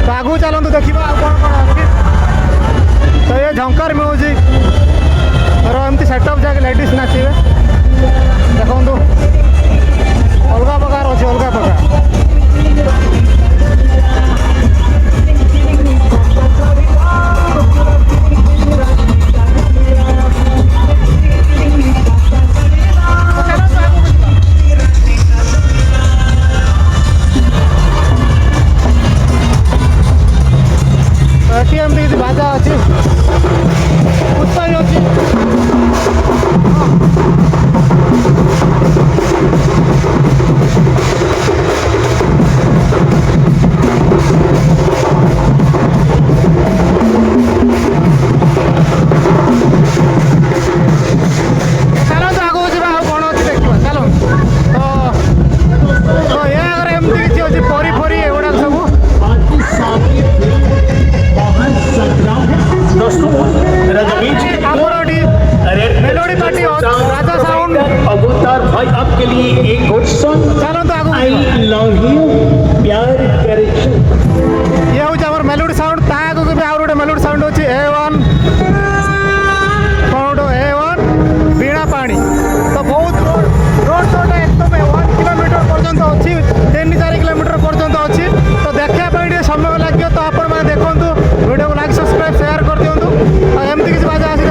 तो आगू चलतु देखा कौन कौन अच्छी तो ये झंकार म्यूजिक एमती सेटअप जाके लेडीज नाचे देखु अलग प्रकार अच्छे अलग प्रकार एमती बाजा अच्छी उत्साही अच्छी मेलोडी साउंड ताकू भी आउ गोटे मेलोडी साउंड अच्छी A1 कौन A1 बीणा पानी तो बहुत रोड रोड एकदम 1 किलोमीटर पर्यंत अच्छी 3-4 किलोमीटर पर्यंत अच्छी तो देखापी समय लगे तो आपण मैंने देखूँ वीडियो को लाइक सब्सक्राइब शेयर कर दिंतु एमती किसी बाजा आसी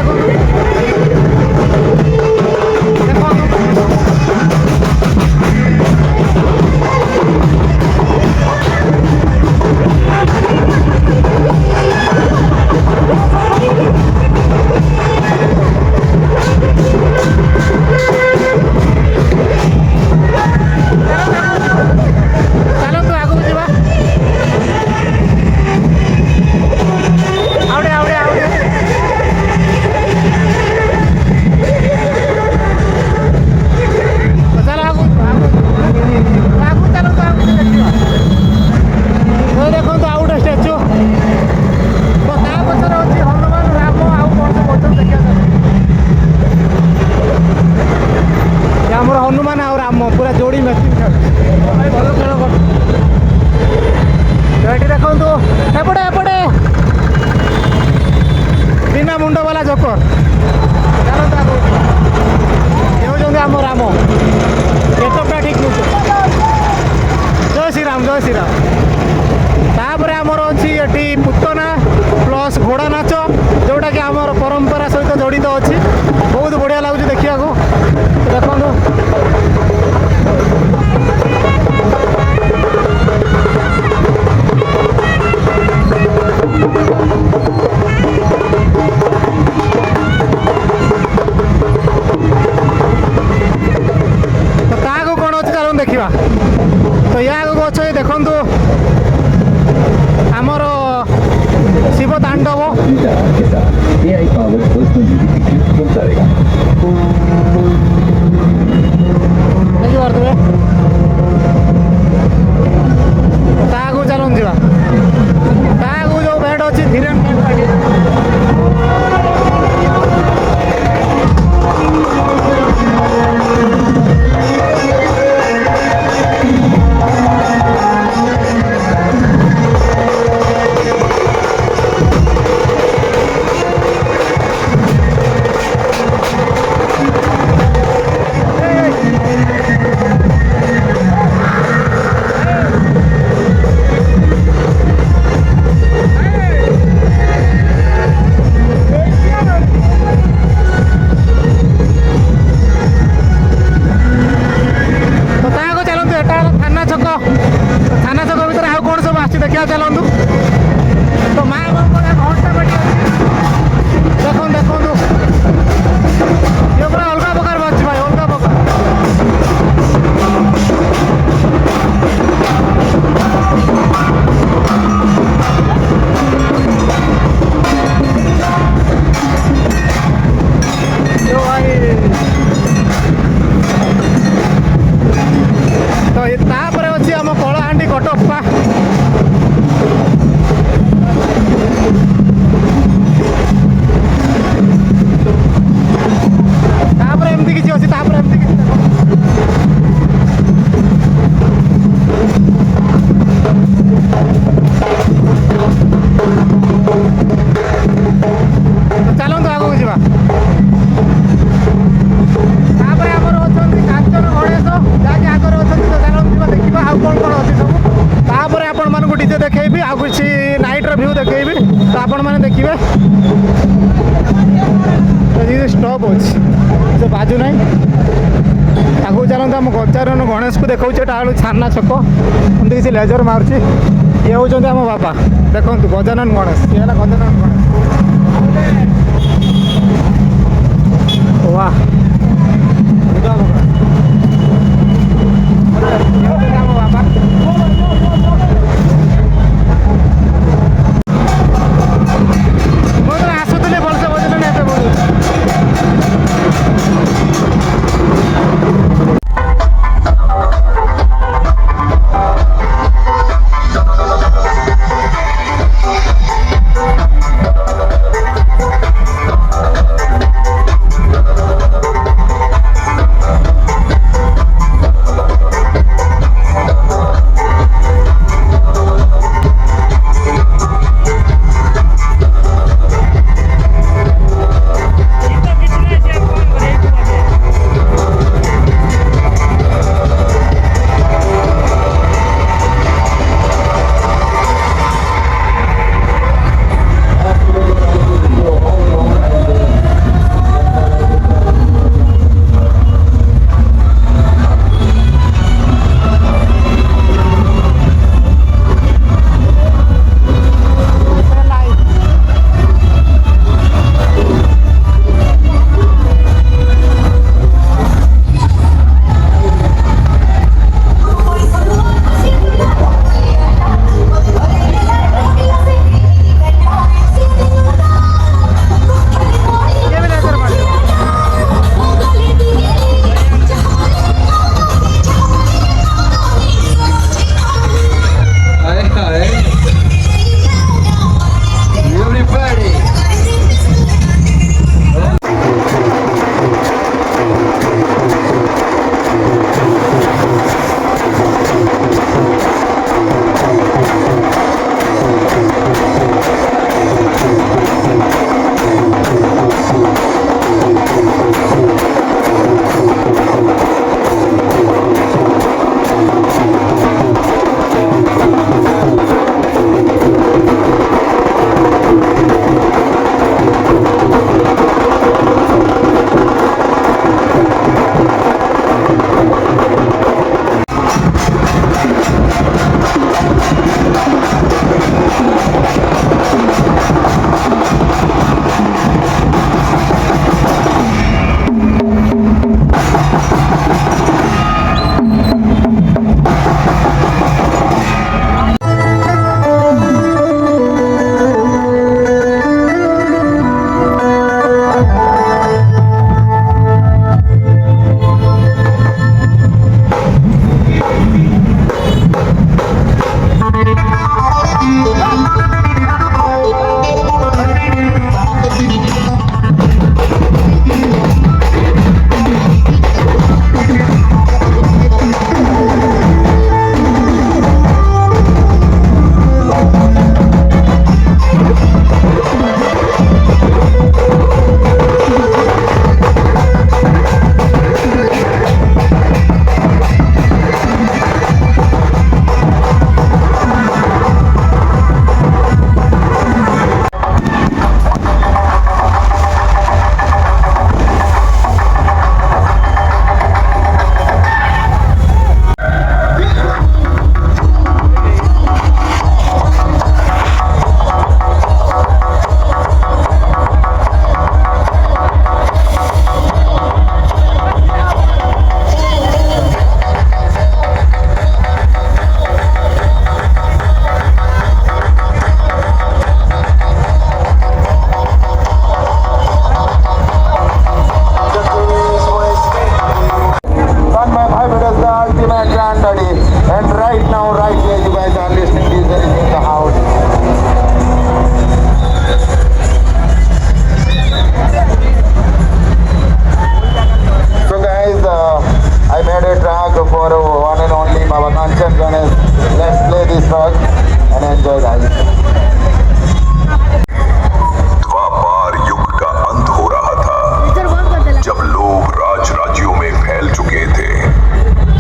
हनुमान और राम पूरा जोड़ी मैचिंग भल खेल ये देखो एपटे एपटे बिना मुंड वाला जोकर ये आम राम गेटअपटा ठीक जय श्री राम जय श्री राम तापर आमर अच्छी ये पुतना प्लस घोड़ा नाच जोटा कि आमर परंपरा सहित जड़ित अच्छी बहुत बढ़िया लगुच देखा देखो तो कौन अच्छे चलो देखा तो या अच्छे देखु आमर शिव तांडव देखिए ताकू चलूँ जा ताकू जो बैंड अच्छी धीरे देखा चलतु तो माँ घंटा बाटी देखो देखो ये पूरा अलग प्रकार बाजू भाई अलग प्रकार तो अच्छी आम कलाहांडी कटप्पा किसी नाइट व्यू देखेबी तो आपण मैंने देखिए स्टॉप अच्छे बाजू ना आगू चलते आम गजानन गणेश को देखा छाना छक एमती किसी लेजर मार्च ये हूँ आम बाबा देखो गजानन गणेश ये है गजानन गणेश वाह आम बाबा मुझे आसुली भलसे बजले ना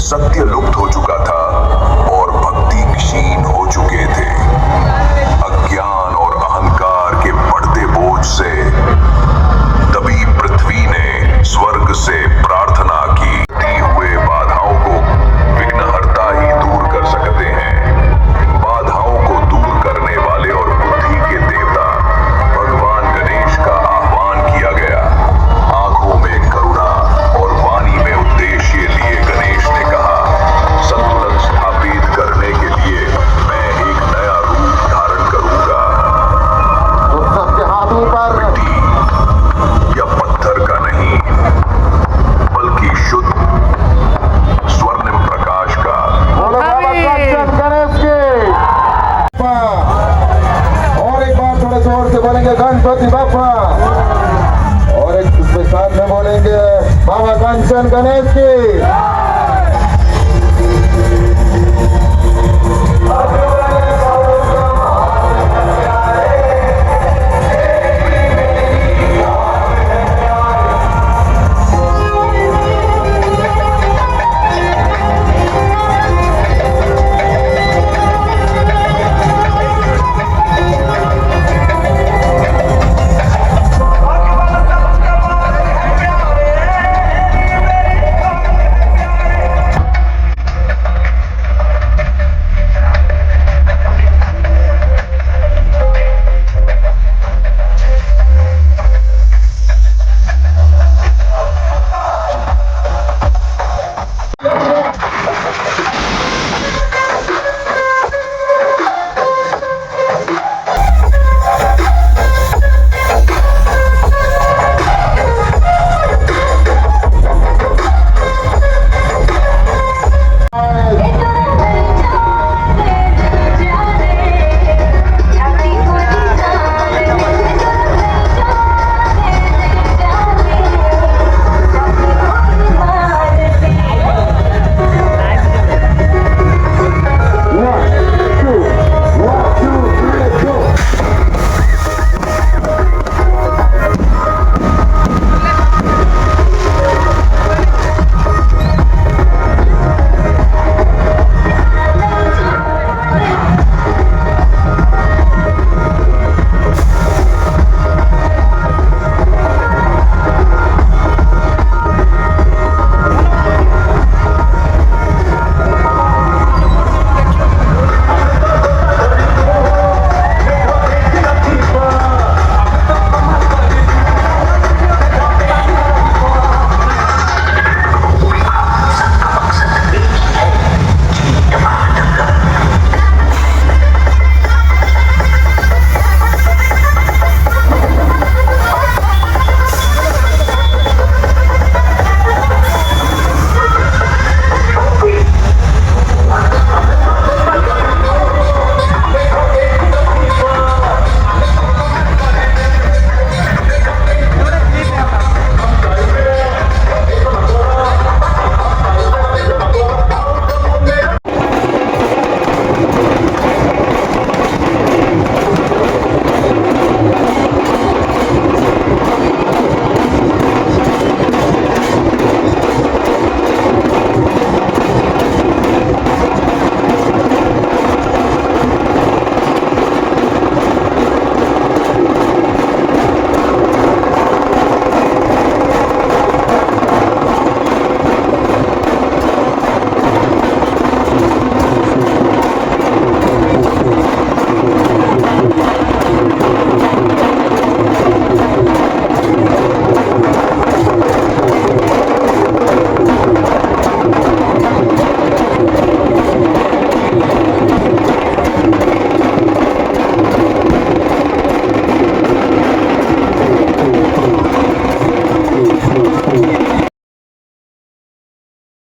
सत्य लुप्त हो चुका था और भक्ति क्षीण हो चुके थे। जोर से बोलेंगे गणपति बापा, और एक साथ में बोलेंगे बाबा कंचन गणेश की।